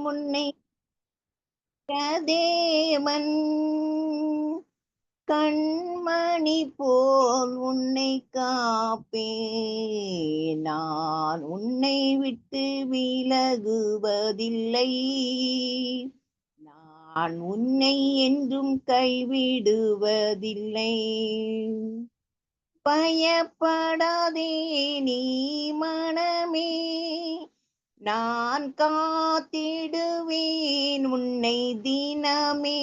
உன்னை தேவன் கண்மணி போல் உன்னை காப்பே. நான் உன்னை விட்டு விலகுவதில்லை. நான் உன்னை என்றும் கைவிடுவதில்லை. பயப்படாதே நீ மனமே, நான் காத்திடுவேன் உன்னை தினமே.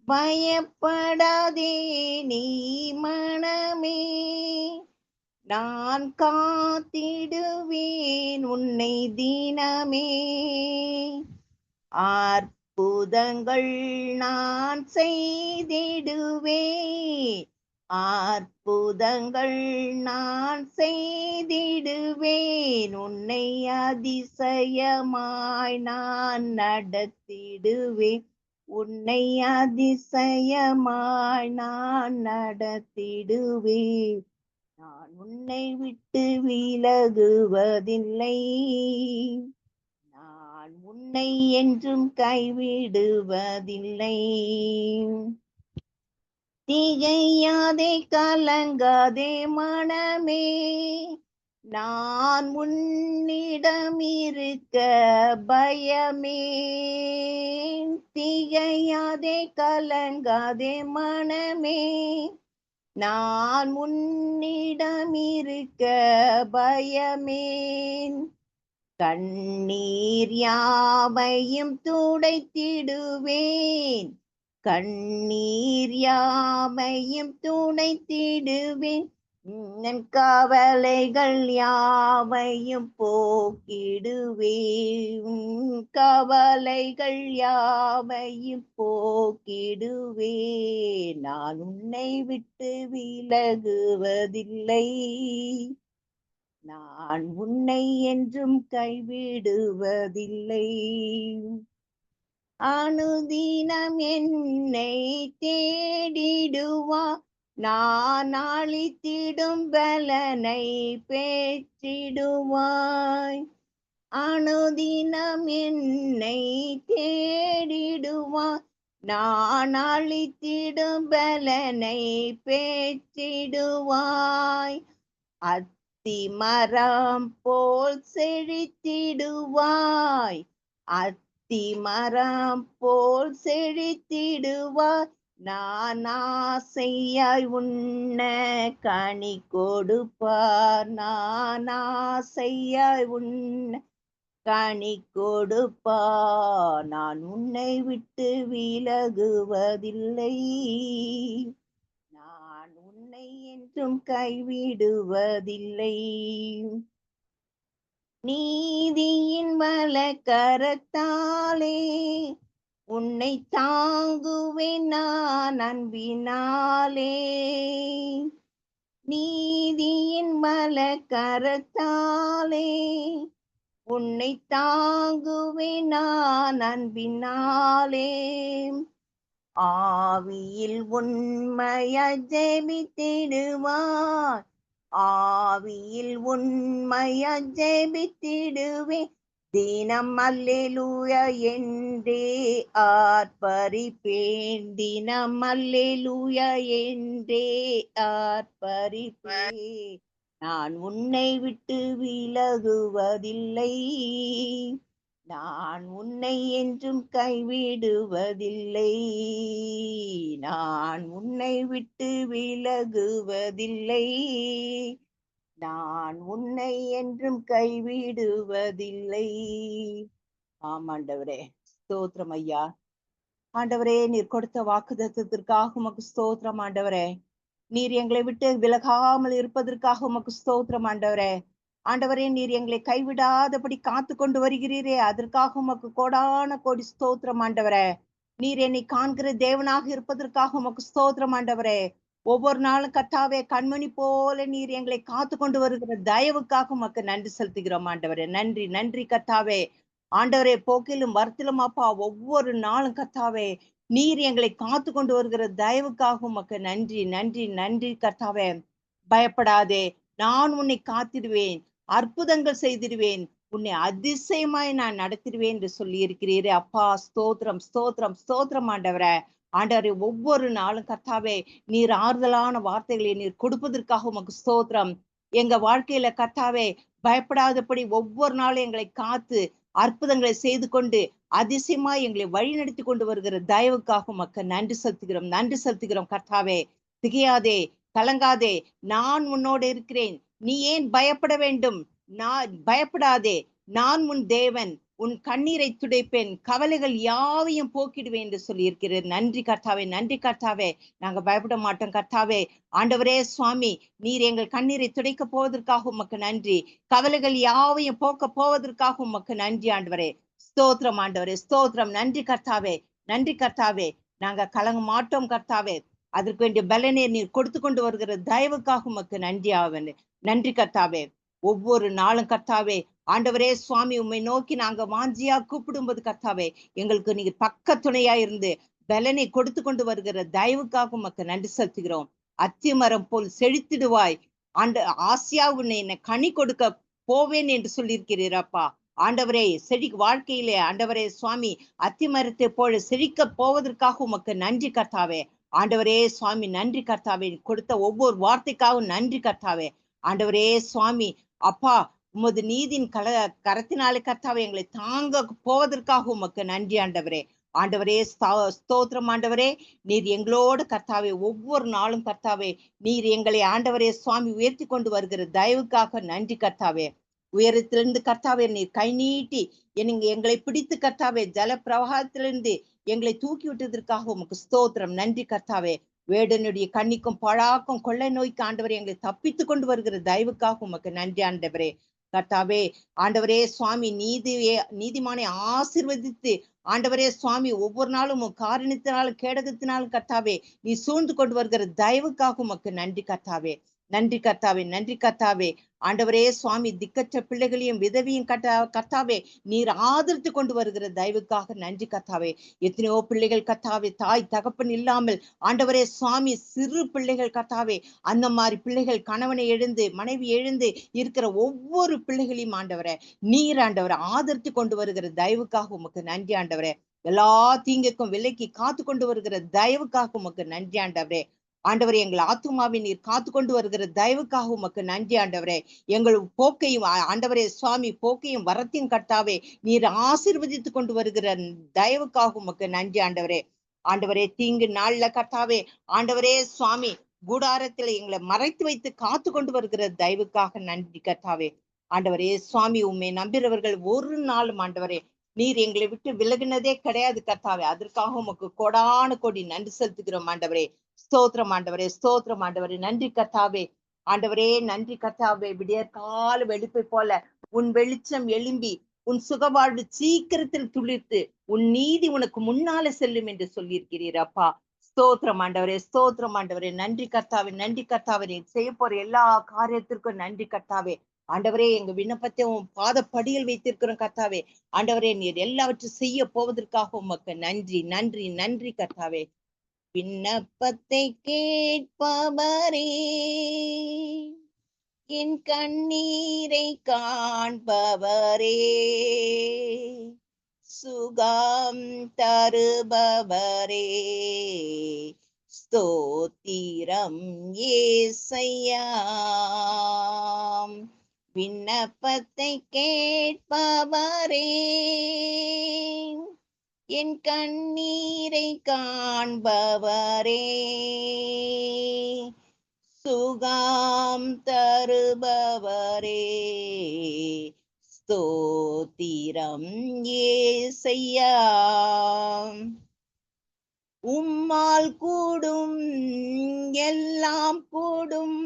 பயப்படாதே நீ மனமே, நான் காத்திடுவேன் உன்னை தினமே. அற்புதங்கள் நான் செய்திடுவேன், அற்புதங்கள் நான் செய்திடுவேன். உன்னை அதிசயமாய் நான் நடத்திடுவேன், உன்னை அதிசயமாய் நான் நடத்திடுவேன். நான் உன்னை விட்டு விலகுவதில்லை. நான் உன்னை என்றும் கைவிடுவதில்லை. திகையாதே கலங்காதே மனமே, நான் உன்னிடம் இருக்க பயமே. திகையாதே கலங்காதே மனமே, நான் உன்னிடம் இருக்க பயமேன். கண்ணீர் யாவையும் துடைத்திடுவேன், கண்ணீர் யாவையும் துடைத்திடுவேன். என் கவலைகள் யாவையும் போக்கிடுவேன், கவலைகள் யாவையும் போக்கிடுவேன். நான் உன்னை விட்டு விலகுவதில்லை. நான் உன்னை என்றும் கைவிடுவதில்லை. அனுதினம் என்னை தேடிடுவா, நான் அளித்திடும் பலனை பெற்றிடுவாய். அனுதினம் என்னை தேடிடுவா, நான் அளித்திடும் பலனை பெற்றிடுவாய். அத்திமரம் போல் செழித்திடுவாய், அத்திமரம் போல் செழித்திடுவாய். நான் ஆசையாய் உண்ண கனி கொடுப்பார், நான் ஆசையாய் உண்ண கனி கொடுப்பார். நான் உன்னை விட்டு விலகுவதில்லை. நான் உன்னை என்றும் கைவிடுவதில்லை. நீதியின் வலக்கரத்தாலே உன்னை தாங்குவேன் நான் அன்பினாலே. நீதியின் வலக்கரத்தாலே உன்னை தாங்குவேன் நான் அன்பினாலே. ஆவியில் உண்மையாய் ஜெபித்திடுவார், ஆவியில் உண்மையாய் ஜெபித்திடுவேன். தினம் அல்லேலூயா என்றே ஆர்ப்பரிப்பேன், தினம் அல்லேலூயா என்றே ஆர்ப்பரிப்பேன். நான் உன்னை விட்டு விலகுவதில்லை. நான் உன்னை என்றும் கைவிடுவதில்லை. நான் உன்னை விட்டு விலகுவதில்லை. நான் உன்னை என்றும் கைவிடுவதில்லை. ஆமாண்டவரே, ஸ்தோத்திரம் ஐயா. ஆண்டவரே, நீர் கொடுத்த வாக்குத்தத்தத்திற்காக உமக்கு ஸ்தோத்திரம் ஆண்டவரே. நீர் எங்களை விட்டு விலகாமல் இருப்பதற்காக உமக்கு ஸ்தோத்திரம் ஆண்டவரே. ஆண்டவரே, நீர் எங்களை கைவிடாதபடி காத்து கொண்டு வருகிறீரே, அதற்காக உமக்கு கோடான கோடி ஸ்தோத்திரம் ஆண்டவரே. நீர் என்னை காண்கிற தேவனாக இருப்பதற்காக உமக்கு ஸ்தோத்திரம் ஆண்டவரே. ஒவ்வொரு நாளும் கர்த்தாவே, கண்மணி போல நீர் எங்களை காத்து கொண்டு வருகிற தயவுக்காக உமக்கு நன்றி செலுத்துகிறோம் ஆண்டவரே. நன்றி நன்றி கர்த்தாவே. ஆண்டவரே, போக்கிலும் வரத்திலும் அப்பா, ஒவ்வொரு நாளும் கர்த்தாவே நீர் எங்களை காத்து கொண்டு வருகிற தயவுக்காக உமக்கு நன்றி நன்றி நன்றி கர்த்தாவே. பயப்படாதே, நான் உன்னை காத்திடுவேன், அற்புதங்கள் செய்திடுவேன், உன்னை அதிசயமாய் நான் நடத்திடுவேன் என்று சொல்லி இருக்கிறீரே அப்பா. ஸ்தோத்திரம் ஸ்தோத்திரம் ஸ்தோத்திரம் ஆண்டவரே. ஆண்டவரே, ஒவ்வொரு நாளும் கர்த்தாவே நீர் ஆறுதலான வார்த்தைகளை நீர் கொடுப்பதற்காக உமக்கு ஸ்தோத்திரம். எங்க வாழ்க்கையில கர்த்தாவே பயப்படாதபடி ஒவ்வொரு நாளும் எங்களை காத்து அற்புதங்களை செய்து கொண்டு அதிசயமாய் எங்களை வழி நடத்தி கொண்டு வருகிற தயவுக்காக உமக்கு நன்றி செலுத்துகிறோம், நன்றி செலுத்துகிறோம் கர்த்தாவே. திகையாதே, கலங்காதே, நான் உன்னோடு இருக்கிறேன், நீ ஏன் பயப்பட வேண்டும், நான் பயப்படாதே, நான் உன் தேவன், உன் கண்ணீரை துடைப்பேன், கவலைகள் யாவையும் போக்கிடுவேன் என்று சொல்லி இருக்கிறார். நன்றி கர்த்தாவே, நன்றி கர்த்தாவே. நாங்க பயப்பட மாட்டோம் கர்த்தாவே. ஆண்டவரே சுவாமி, நீர் எங்கள் கண்ணீரை துடைக்க போவதற்காக உமக்கு நன்றி, கவலைகள் யாவையும் போக்க போவதற்காக உமக்கு நன்றி ஆண்டவரே. ஸ்தோத்திரம் ஆண்டவரே, ஸ்தோத்திரம். நன்றி கர்த்தாவே, நன்றி கர்த்தாவே. நாங்க கலங்க மாட்டோம் கர்த்தாவே. அதற்கு வேண்டிய பலனை நீர் கொடுத்து கொண்டு வருகிற தயவுக்காக உமக்கு நன்றி ஆவன். நன்றி கர்த்தாவே. ஒவ்வொரு நாளும் கர்த்தாவே ஆண்டவரே சுவாமி, உம்மை நோக்கி நாங்க வாஞ்சியா கூப்பிடும்போது கர்த்தாவே எங்களுக்கு நீங்க பக்க துணையா இருந்து பலனை கொடுத்து கொண்டு வருகிற தயவுக்காக உமக்கு நன்றி செலுத்துகிறோம். அத்திமரம் போல் செழித்திடுவாய் ஆசியா, உன்னை என்னை கனி கொடுக்க போவேன் என்று சொல்லியிருக்கிறீரப்பா. ஆண்டவரே, வாழ்க்கையிலே ஆண்டவரே சுவாமி அத்திமரத்தை போல செழிக்க போவதற்காக உமக்கு நன்றி கர்த்தாவே. ஆண்டவரே சுவாமி, நன்றி கர்த்தாவே. கொடுத்த ஒவ்வொரு வார்த்தைக்காகவும் நன்றி கர்த்தாவே. ஆண்டவரே சுவாமி, அப்பா உமது நீதின் கரத்தினாலே கர்த்தாவே எங்களை தாங்க போவதற்காக உமக்கு நன்றி ஆண்டவரே. ஆண்டவரே ஸ்தோத்திரம் ஆண்டவரே. நீர் எங்களோடு கர்த்தாவே ஒவ்வொரு நாளும் கர்த்தாவே நீர் எங்களை ஆண்டவரே சுவாமி உயர்த்தி கொண்டு வருகிற தயவுக்காக நன்றி கர்த்தாவே. உயரத்திலிருந்து கர்த்தாவே நீர் கை நீட்டி எங்களை பிடித்து கர்த்தாவே ஜல பிரவாகத்திலிருந்து எங்களை தூக்கி விட்டதற்காக உமக்கு ஸ்தோத்திரம், நன்றி கர்த்தாவே. வேடனுடைய கண்ணிக்கும் பழாக்கும் கொள்ளை நோய்க்கு ஆண்டவரே எங்களை தப்பித்து கொண்டு வருகிற தயவுக்காக உமக்கு நன்றி ஆண்டவரே. கர்த்தாவே ஆண்டவரே சுவாமி, நீதிமானை ஆசிர்வதித்து ஆண்டவரே சுவாமி ஒவ்வொரு நாளும் காரணத்தினாலும் கேடகத்தினாலும் கர்த்தாவே நீ சூழ்ந்து கொண்டு வருகிற தயவுக்காக உமக்கு நன்றி கர்த்தாவே, நன்றி கர்த்தாவே, நன்றி கர்த்தாவே. ஆண்டவரே சுவாமி, திக்கற்ற பிள்ளைகளையும் விதவியும் கர்த்தாவே நீர் ஆதரித்து கொண்டு வருகிற தயவுக்காக நன்றி கர்த்தாவே. எத்தனையோ பிள்ளைகள் கர்த்தாவே தாய் தகப்பன் இல்லாமல் ஆண்டவரே சுவாமி சிறு பிள்ளைகள் கர்த்தாவே, அந்த மாதிரி பிள்ளைகள் கணவனை எழுந்து மனைவி எழுந்து இருக்கிற ஒவ்வொரு பிள்ளைகளையும் ஆண்டவரே நீர் ஆண்டவரை ஆதரித்து கொண்டு வருகிற தயவுக்காக உமக்கு நன்றி ஆண்டவரே. எல்லா தீங்குக்கும் விலைக்கு காத்து கொண்டு வருகிற தயவுக்காக உமக்கு நன்றி ஆண்டவரே. ஆண்டவரே, எங்கள் ஆத்துமாவை நீர் காத்து கொண்டு வருகிற தயவுக்காக உமக்கு நன்றி ஆண்டவரே. எங்கள் போக்கையும் ஆண்டவரே சுவாமி போக்கையும் வரத்தையும் கர்த்தாவே நீர் ஆசீர்வதித்து கொண்டு வருகிற தயவுக்காக உமக்கு நன்றி ஆண்டவரே. ஆண்டவரே, தீங்கு நாள்ல கர்த்தாவே ஆண்டவரே சுவாமி கூடாரத்துல எங்களை மறைத்து வைத்து காத்து கொண்டு வருகிற தயவுக்காக நன்றி கர்த்தாவே. ஆண்டவரே சுவாமி, உண்மை நம்புகிறவர்கள் ஒரு நாளும் ஆண்டவரே நீர் எங்களை விட்டு விலகினதே கிடையாது கர்த்தாவே. அதற்காக உமக்கு கோடான கோடி நன்றி செலுத்துகிறோம் ஆண்டவரே. ஸ்தோத்திரம் ஆண்டவரே, ஸ்தோத்திரம் ஆண்டவரே. நன்றி கர்த்தாவே. ஆண்டவரே நன்றி கர்த்தாவே. விடியற்கால வெளுப்பை போல உன் வெளிச்சம் எழும்பி உன் சுகவாழ்வு சீக்கிரத்தில் துளிர்த்து உன் நீதி உனக்கு முன்னால செல்லும் என்று சொல்லியிருக்கிறீர் அப்பா. ஸ்தோத்திரம் ஆண்டவரே, ஸ்தோத்திரம் ஆண்டவரே. நன்றி கர்த்தாவே, நன்றி கர்த்தாவே. நீ செய்ய போற எல்லா காரியத்திற்கும் நன்றி கர்த்தாவே. ஆண்டவரே, எங்க விண்ணப்பத்தை உன் பாதப்படியில் வைத்திருக்கிறோம் கர்த்தாவே. ஆண்டவரே, நீர் எல்லாவற்றையும் செய்ய போவதற்காக உமக்கு நன்றி, நன்றி, நன்றி கர்த்தாவே. விண்ணப்பத்தை கேட்பவரே, என் கண்ணீரை காண்பவரே, சுகம் தருபவரே, ஸ்தோத்திரம் ஏசையா. விண்ணப்பத்தை கேட்பவரே, என் கண்ணீரை காண்பவரே, சுகம் தருபவரே, ஸ்தோத்திரம் ஏசையா. உம்மால் கூடும் எல்லாம் கூடும்,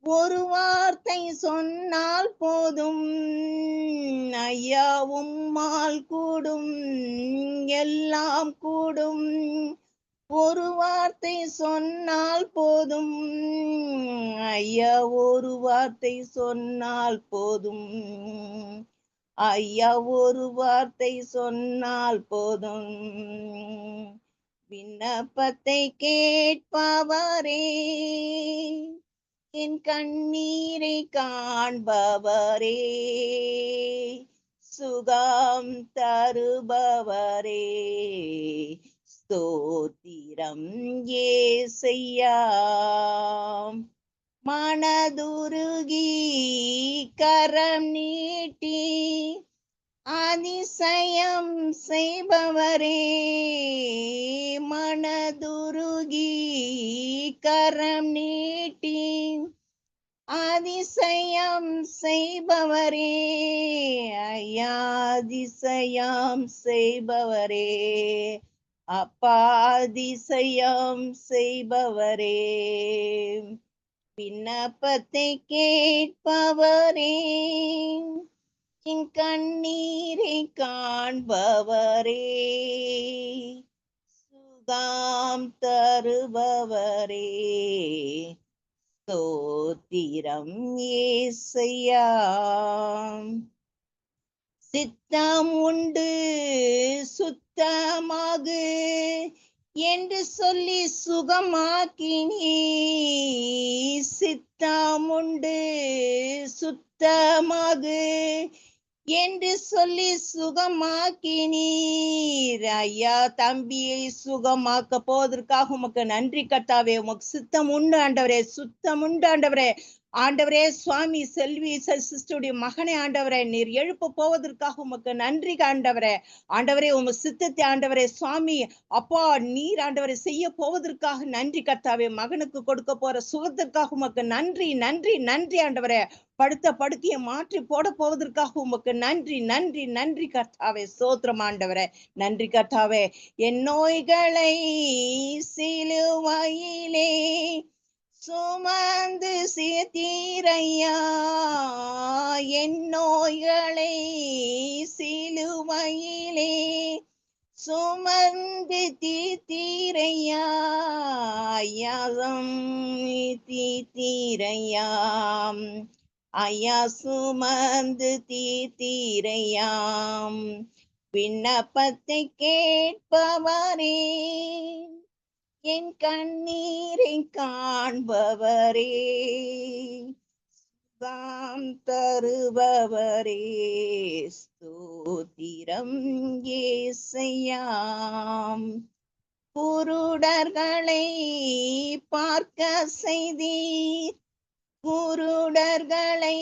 ஒரு வார்த்தை சொன்னால் போதும் ஐயா. உம்மால் கூடும் எல்லாம் கூடும், ஒரு வார்த்தை சொன்னால் போதும் ஐயா. ஒரு வார்த்தை சொன்னால் போதும் ஐயா. ஒரு வார்த்தை சொன்னால் போதும். விண்ணப்பத்தை கேட்பவரே, என் கண்ணீரை காண்பவரே, சுகம் தருபவரே, ஸ்தோத்திரம் ஏசையா. மனதுருகி கரம் நீட்டி அதிசயம் செய்பவரே, மனதுருகி கரம் நீட்டி அதிசயம் செய்பவரே, ஐயா அதிசயம் செய்பவரே, அப்பா அதிசயம் செய்பவரே, விண்ணப்பத்தை கேட்பவரே, என் கண்ணீரை காண்பவரே, சுகம் தருபவரே, ஸ்தோத்திரம் ஏசையா. சித்தம் உண்டு சுத்தமாகு என்று சொல்லி சுகமாக்கினீ, சித்தம் உண்டு சுத்தமாகு என்று சொல்லி சுகமாக்கினீர். ஐயா தம்பியை சுகமாக்க போவதற்காக உமக்கு நன்றி கர்த்தாவே. உமக்கு சித்தம் உண்டு ஆண்டவரே, சுத்தம் உண்டு ஆண்டவரே. ஆண்டவரே சுவாமி செல்வி சிஸ்டருடைய மகனை ஆண்டவரே நீர் எழுப்ப போவதற்காக உமக்கு நன்றி ஆண்டவரே. ஆண்டவரே உம சித்தத்தை ஆண்டவரே சுவாமி அப்பா நீர் ஆண்டவரை செய்ய போவதற்காக நன்றி கர்த்தாவே. மகனுக்கு கொடுக்க போற சுகத்திற்காக உமக்கு நன்றி நன்றி நன்றி ஆண்டவரே. படுத்த படுக்கையை மாற்றி போட போவதற்காக உமக்கு நன்றி நன்றி நன்றி கர்த்தாவே. ஸ்தோத்திரம் ஆண்டவரே, நன்றி கர்த்தாவே. என் நோய்களை சிலுவையிலே சுமந்து சேர்த்தீரையா, என் நோய்களை சிலுவையிலே சுமந்து தீர்த்தீரையா, ஐயாவும் தீர்த்தீரையாம், ஐயா சுமந்து தீர்த்தீரையாம், விண்ணப்பத்தை கேட்பவரே, என் கண்ணீரை காண்பவரே, சுகம் தருபவரே, ஸ்தோத்திரம் ஏசையா. குருடர்களை பார்க்க செய்தீர், குருடர்களை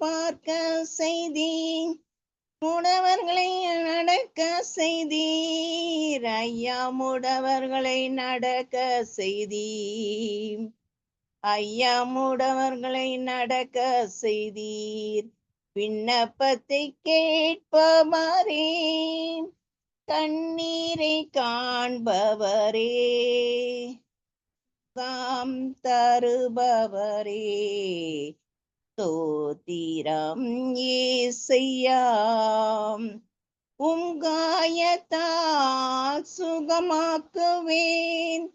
பார்க்க செய்தீர், முடவர்களை நடக்க செய்தீர், ஐயா முடவர்களை நடக்க செய்தீர், ஐயா முடவர்களை நடக்க செய்தீர், விண்ணப்பத்தை கேட்பவரே, கண்ணீரை காண்பவரே, சுகம் தருபவரே, ஸ்தோத்திரம் ஏசையா. உம் காயத்தால் சுகமாக்குவேன்,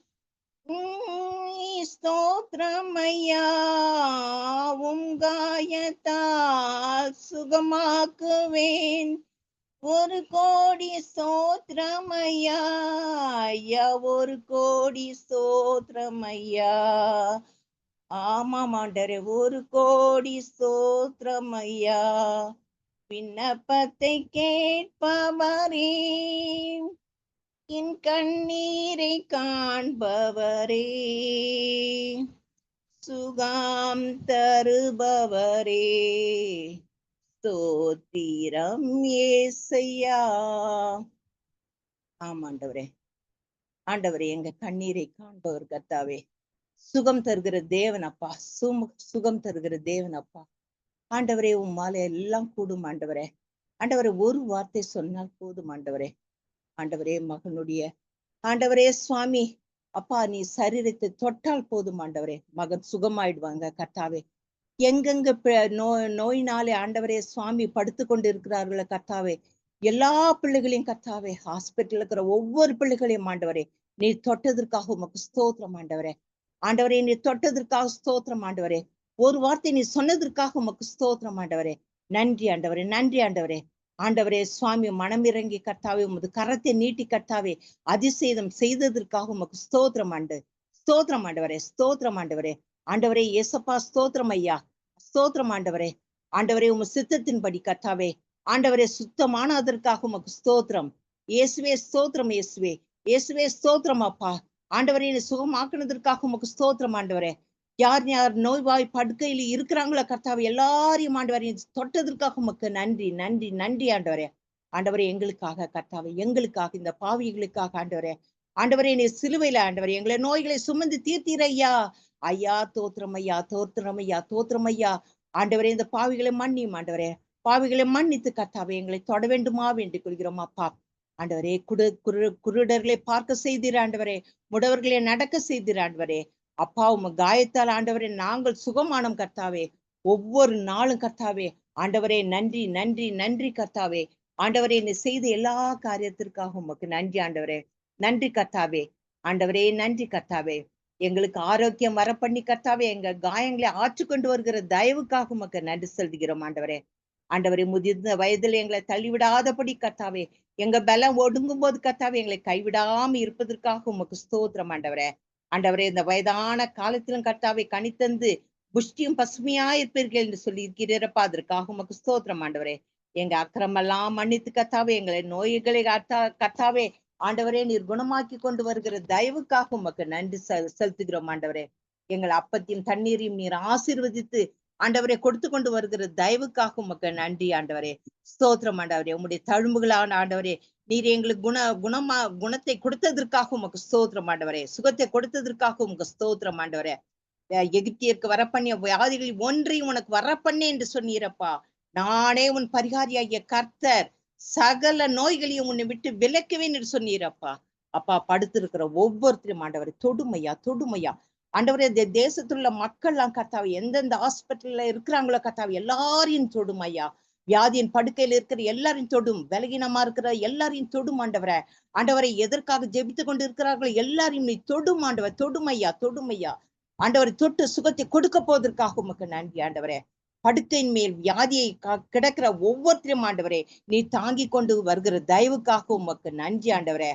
ஸ்தோத்திரம் ஐயா. உம் காயத்தால் சுகமாக்குவேன், ஒரு கோடி ஸ்தோத்திரம் ஐயா, ஐயா ஒரு கோடி ஸ்தோத்திரம் ஐயா. ஆமாம் ஆண்டவரே ஒரு கோடி ஸ்தோத்திரம் ஐயா. விண்ணப்பத்தை கேட்பவரே, என் கண்ணீரை காண்பவரே, சுகம் தருபவரே, ஸ்தோத்திரம் ஏசையா. ஆமாண்டவரே, ஆண்டவரே எங்க கண்ணீரை காண்பவர் கர்த்தாவே, சுகம் தருகிற தேவன் அப்பா, சுகம் தருகிற தேவன் அப்பா. ஆண்டவரே உம்மால எல்லாம் கூடும் ஆண்டவரே. ஆண்டவரே ஒரு வார்த்தை சொன்னால் போதும் ஆண்டவரே. ஆண்டவரே மகனுடைய ஆண்டவரே சுவாமி அப்பா நீ சரீரத்தை தொட்டால் போதும் ஆண்டவரே, மகன் சுகமாயிடுவாங்க கர்த்தாவே. எங்கெங்க நோயினாலே ஆண்டவரே சுவாமி படுத்து கொண்டு இருக்கிறார்களோ கர்த்தாவே, எல்லா பிள்ளைகளையும் கர்த்தாவே, ஹாஸ்பிட்டல் இருக்கிற ஒவ்வொரு பிள்ளைகளையும் ஆண்டவரே நீ தொட்டதற்காக உமக்கு ஸ்தோத்திரம் ஆண்டவரே. ஆண்டவரே நீ தொட்டதற்காக ஸ்தோத்திரம் ஆண்டவரே. ஒரு வார்த்தை நீ சொன்னதற்காக உமக்கு ஸ்தோத்திரம் ஆண்டவரே. நன்றி ஆண்டவரே, நன்றி ஆண்டவரே. ஆண்டவரே சுவாமி மனமிறங்கி கர்த்தாவே உமது கரத்தை நீட்டி கர்த்தாவே அதிசயம் செய்ததற்காக உமக்கு ஸ்தோத்திரம் ஆண்டவரே, ஸ்தோத்திரம் ஆண்டவரே, ஸ்தோத்திரம் ஆண்டவரே. ஆண்டவரே இயேசப்பா ஸ்தோத்திரம் ஐயா, ஸ்தோத்திரம் ஆண்டவரே. ஆண்டவரே உங்க சித்தத்தின்படி கர்த்தாவே, ஆண்டவரே சுத்தமான அதற்காக உமக்கு ஸ்தோத்திரம். இயேசுவே ஸ்தோத்திரம், இயேசுவே இயேசுவே ஸ்தோத்திரம் அப்பா. ஆண்டவரே என்னை சுகமாக்குனதற்காக உமக்கு ஸ்தோத்திரம் ஆண்டவரே. யார் யார் நோய்வாய் படுக்கையில் இருக்கிறாங்களோ கர்த்தாவே, எல்லாரையும் ஆண்டவரே தொட்டதற்காக உமக்கு நன்றி நன்றி நன்றி ஆண்டவரே. ஆண்டவரே எங்களுக்காக கர்த்தாவே, எங்களுக்காக இந்த பாவிகளுக்காக ஆண்டவரே, ஆண்டவரே நீ சிலுவையில ஆண்டவரே எங்களை நோய்களை சுமந்து தீர்த்தீர் ஐயா. ஐயா தோத்திரம் ஐயா, தோத்திரம் ஐயா, தோத்திரம் ஐயா. ஆண்டவரே இந்த பாவிகளை மன்னியும் ஆண்டவரே, பாவிகளை மன்னித்து கர்த்தாவே எங்களை தொட வேண்டுமா வேண்டிக் கொள்கிறோம் அப்பா. ஆண்டவரே குருடர்களை பார்க்க செய்தீர் ஆண்டவரே, முடவர்களை நடக்க செய்தீர் ஆண்டவரே. அப்பா உங்க காயத்தால் ஆண்டவரே நாங்கள் சுகமானம் கர்த்தாவே. ஒவ்வொரு நாளும் கர்த்தாவே, ஆண்டவரே நன்றி நன்றி நன்றி கர்த்தாவே. ஆண்டவரே நீ செய்த எல்லா காரியத்திற்காக உமக்கு நன்றி ஆண்டவரே. நன்றி கர்த்தாவே. ஆண்டவரே நன்றி கர்த்தாவே. எங்களுக்கு ஆரோக்கியம் வர பண்ணி கர்த்தாவே, எங்க காயங்களை ஆற்றுக்கொண்டு வருகிற தயவுக்காக உமக்கு நன்றி செலுத்துகிறோம் ஆண்டவரே. ஆண்டவரே முதிர்ந்த வயதில் எங்களை தள்ளிவிடாதபடி கர்த்தாவே, எங்க பலம் ஒடுங்கும் போது கர்த்தாவே எங்களை கைவிடாம இருப்பதற்காக உமக்கு ஸ்தோத்திரம் ஆண்டவரே. ஆண்டவரே இந்த வயதான காலத்திலும் கர்த்தாவே கனித்தந்து புஷ்டியும் பசுமையா இருப்பீர்கள் என்று சொல்லி இருக்கிறப்பா, அதற்காக உமக்கு ஸ்தோத்திரம் ஆண்டவரே. எங்க அக்கிரமெல்லாம் மன்னித்து கர்த்தாவே, எங்களை நோய்களை கர்த்தாவே ஆண்டவரே நீர் குணமாக்கி கொண்டு வருகிற தயவுக்காக உமக்கு நன்றி செலுத்துகிறோம் ஆண்டவரே. எங்கள் அப்பத்தையும் தண்ணீரையும் நீர் ஆசீர்வதித்து ஆண்டவரை கொடுத்து கொண்டு வருகிற தயவுக்காக உமக்கு நன்றி ஆண்டவரே. ஸ்தோத்திரம் ஆண்டவரே. உம்முடைய தழும்புகளான ஆண்டவரே நீர் எங்களுக்கு குணத்தை கொடுத்ததற்காக உமக்கு ஸ்தோத்திரம் ஆண்டவரே. சுகத்தை கொடுத்ததற்காக உமக்கு ஸ்தோத்திரம் ஆண்டவரே. எகிப்தியருக்கு வரப்பண்ணிய வியாதிகளில் ஒன்றையும் உனக்கு வரப்பண்ணே என்று சொன்னீரப்பா. நானே உன் பரிகாரியாகிய கர்த்தர், சகல நோய்களையும் உன்னை விட்டு விலக்குவேன் என்று சொன்னீரப்பா. அப்பா படுத்திருக்கிற ஒவ்வொருத்தரும் ஆண்டவரை தொடுமையா தொடுமையா ஆண்டவரே. இந்த தேசத்துள்ள மக்கள் எல்லாம் கர்த்தாவை எந்தெந்த ஹாஸ்பிட்டல்ல இருக்கிறாங்களோ கர்த்தாவை எல்லாரையும் தொடுமையா. வியாதியின் படுக்கையில் இருக்கிற எல்லாரையும் தொடும், பலகீனமா இருக்கிற எல்லாரையும் தொடும் ஆண்டவரை. ஆண்டவரை எதற்காக ஜெபித்து கொண்டு இருக்கிறார்களோ எல்லாரையும் நீ தொடும் ஆண்டவர். தொடுமையா தொடுமையா ஆண்டவரை தொட்டு சுகத்தை கொடுக்க போவதற்காக உமக்கு நன்றி ஆண்டவரே. படுக்கையின் மேல் வியாதியை கிடக்கிற ஒவ்வொருத்தரும் ஆண்டவரே நீ தாங்கி கொண்டு வருகிற தயவுக்காக உமக்கு நன்றி ஆண்டவரே.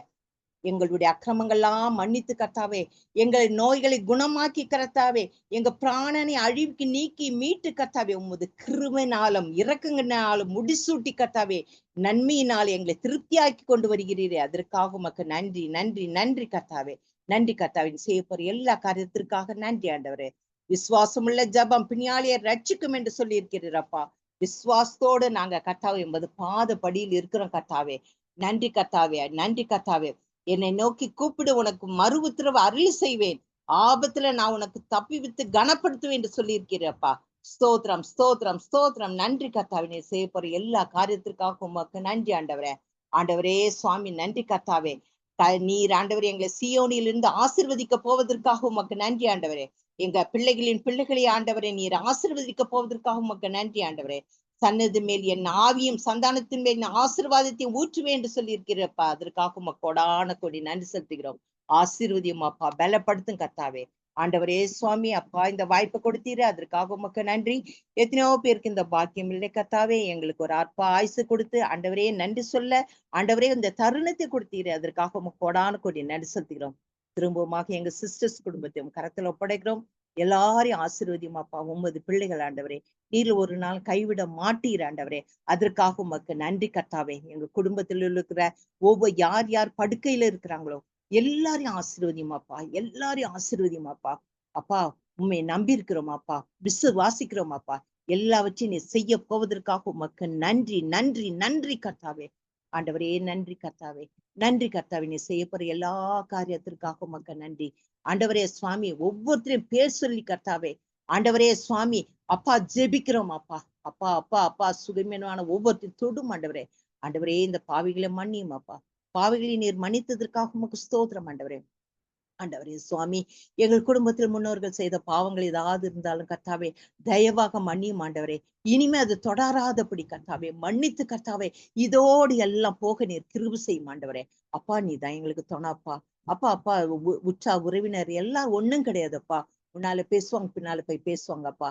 எங்களுடைய அக்கிரமங்கள்லாம் மன்னித்து கர்த்தாவே, எங்களை நோய்களை குணமாக்கி கர்த்தாவே, எங்க பிராணனை அழிவுக்கு நீக்கி மீட்டு கர்த்தாவே, உமது கிருபையினாலும் இரக்கங்களினாலும் முடிசூட்டி கர்த்தாவே, நன்மையினால் எங்களை திருப்தியாக்கி கொண்டு வருகிறீரே, அதற்காக உமக்கு நன்றி நன்றி நன்றி கர்த்தாவே. நன்றி கர்த்தாவின் செய்யப்போற எல்லா காரியத்திற்காக நன்றி ஆண்டவரே. விசுவாசமுள்ள ஜபம் பிணியாளியை ரட்சிக்கும் என்று சொல்லி இருக்கிறீரப்பா. விசுவாசத்தோடு நாங்க கர்த்தாவே என்பது பாதப்படியில் இருக்கிறோம் கர்த்தாவே. நன்றி கர்த்தாவே, நன்றி கர்த்தாவே. என்னை நோக்கி கூப்பிடு, உனக்கு மறு உத்தரவு அருளி செய்வேன், ஆபத்துல நான் உனக்கு தப்பி வித்து கனப்படுத்துவேன் என்று சொல்லி இருக்கிறப்பா. ஸ்தோத்திரம் ஸ்தோத்திரம் ஸ்தோத்திரம். நன்றி கர்த்தாவே. நீ செய்ய போற எல்லா காரியத்திற்காக உமக்கு நன்றி ஆண்டவரே. ஆண்டவரே சுவாமி நன்றி கர்த்தாவே. நீர் ஆண்டவரே எங்களை சியோனிலிருந்து ஆசீர்வதிக்க போவதற்காக உமக்கு நன்றி ஆண்டவரே. எங்க பிள்ளைகளின் பிள்ளைகளை ஆண்டவரே நீர் ஆசீர்வதிக்க போவதற்காக உமக்கு நன்றி ஆண்டவரே. சன்னது மேல் என் ஆவியும் சந்தானத்தின் மேல் ஆசீர்வாதத்தை ஊற்றுவேன் என்று சொல்லி இருக்கிறப்பா. அதற்காக உமக்கு கொடான கொடி நன்றி செலுத்துகிறோம். ஆசீர்வதியும் அப்பா, பலப்படுத்தும் கர்த்தாவே. ஆண்டவரே சுவாமி அப்பா, இந்த வாய்ப்பை கொடுத்தீரு, அதற்காக உமக்கு நன்றி. எத்தனையோ பேருக்கு இந்த பாக்கியம் இல்லை கர்த்தாவே. எங்களுக்கு ஒரு அற்ப ஆயுசு கொடுத்து ஆண்டவரே நன்றி சொல்ல ஆண்டவரே இந்த தருணத்தை கொடுத்தீரு, அதற்காக உமக்கு கொடான கொடி நன்றி செலுத்துகிறோம். திரும்பவுமாக எங்க சிஸ்டர்ஸ் குடும்பத்தையும் கரத்துல ஒப்படைக்கிறோம். எல்லாரையும் ஆசீர்வதியும் அப்பா. உமது பிள்ளைகள் ஆண்டவரே நீர் ஒரு நாள் கைவிட மாட்டீர் ஆண்டவரே. அதற்காக உமக்கு நன்றி கர்த்தாவே. எங்க குடும்பத்தில் இருக்கிற ஒவ்வொரு யார் யார் படுக்கையில இருக்கிறாங்களோ எல்லாரையும் ஆசீர்வதியுமாப்பா, எல்லாரையும் ஆசீர்வதியுமாப்பா. அப்பா உண்மை நம்பி இருக்கிறோம் அப்பா, விசுவாசிக்கிறோம் அப்பா. எல்லாவற்றையும் நீ செய்ய போவதற்காக உமக்கு நன்றி நன்றி நன்றி கர்த்தாவே. ஆண்டவரே நன்றி கர்த்தாவே, நன்றி கர்த்தாவே. நீ செய்ய போற எல்லா காரியத்திற்காக உமக்கு நன்றி ஆண்டவரே சுவாமி. ஒவ்வொருத்தரையும் பேர் சொல்லி கர்த்தாவே ஆண்டவரே சுவாமி அப்பா ஜெபிக்கிறோம் அப்பா. அப்பா அப்பா அப்பா சுகமேனான ஒவ்வொருத்தையும் தொடும் ஆண்டவரே. ஆண்டவரே இந்த பாவிகளை மன்னியும் அப்பா. பாவிகளை நீர் மன்னித்ததற்காக உமக்கு ஸ்தோத்திரம் ஆண்டவரே. ஆண்டவரே சுவாமி, எங்கள் குடும்பத்தில் முன்னோர்கள் செய்த பாவங்கள் ஏதாவது இருந்தாலும் கர்த்தாவே தயவாக மன்னியும் ஆண்டவரே. இனிமே அது தொடராதபடி கர்த்தாவே மன்னித்து கர்த்தாவே இதோடு எல்லாம் போக நீர் கிருபை செய்யும் ஆண்டவரே. அப்பா நீ தான் எங்களுக்கு துணைப்பா. அப்பா அப்பா உற்றார் உறவினர் எல்லாம் ஒண்ணும் கிடையாதுப்பா. உன்னால பேசுவாங்க, பின்னால போய் பேசுவாங்கப்பா.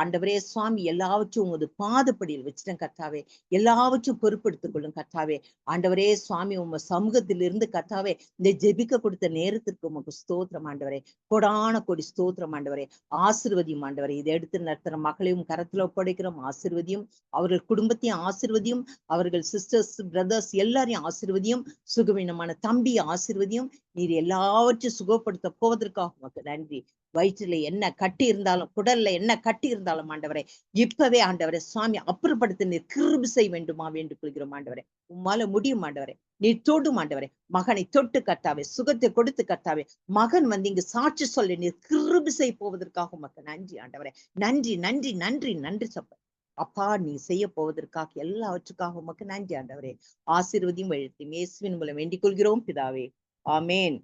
ஆண்டவரே சுவாமி, எல்லாவற்றும் உமது பாதப்படியில் வச்சுட்டேன் கர்த்தாவே. எல்லாவற்றும் பொறுப்பெடுத்துக் கொள்ளும் கர்த்தாவே. ஆண்டவரே சுவாமி, உங்க சமூகத்திலிருந்து கர்த்தாவே இந்த ஜெபிக்க கொடுத்த நேரத்திற்கு உமக்கு ஸ்தோத்திரம் ஆண்டவரே. கொடான கொடி ஸ்தோத்திரம் ஆண்டவரே. ஆசீர்வதியும் ஆண்டவரே. இதை எடுத்து நடத்துற மகளையும் கரத்துல ஒப்படைக்கிறோம். ஆசீர்வதியும், அவர்கள் குடும்பத்தையும் ஆசீர்வதியும், அவர்கள் சிஸ்டர்ஸ் பிரதர்ஸ் எல்லாரையும் ஆசீர்வதியும், சுகவீனமான தம்பி ஆசீர்வதியும். நீர் எல்லாவற்றையும் சுகப்படுத்த போவதற்காக உமக்கு நன்றி. வயிற்றுல என்ன கட்டி இருந்தாலும், குடல்ல என்ன கட்டி இருந்தாலும் ஆண்டவரே, இப்பவே ஆண்டவரே சுவாமி அப்புறப்படுத்த நீர் கிருபை செய்ய வேண்டுமா வேண்டு கொள்கிறோம் ஆண்டவரே. உம்மால முடியும் ஆண்டவரே. நீர் தொடும் ஆண்டவரே. மகனை தொட்டு கர்த்தாவே, சுகத்தை கொடுத்து கர்த்தாவே, மகன் வந்து இங்கு சாட்சி சொல்ல நீர் கிருபை செய்ய போவதற்காக உமக்கு நன்றி ஆண்டவரே. நன்றி நன்றி நன்றி நன்றி சப்ப அப்பா, நீ செய்ய போவதற்காக எல்லாவற்றுக்காக உமக்கு நன்றி ஆண்டவரே. ஆசீர்வதியும் வழித்து இயேசுவின் மூலம் வேண்டிக் கொள்கிறோம் பிதாவே. ஆமேன்.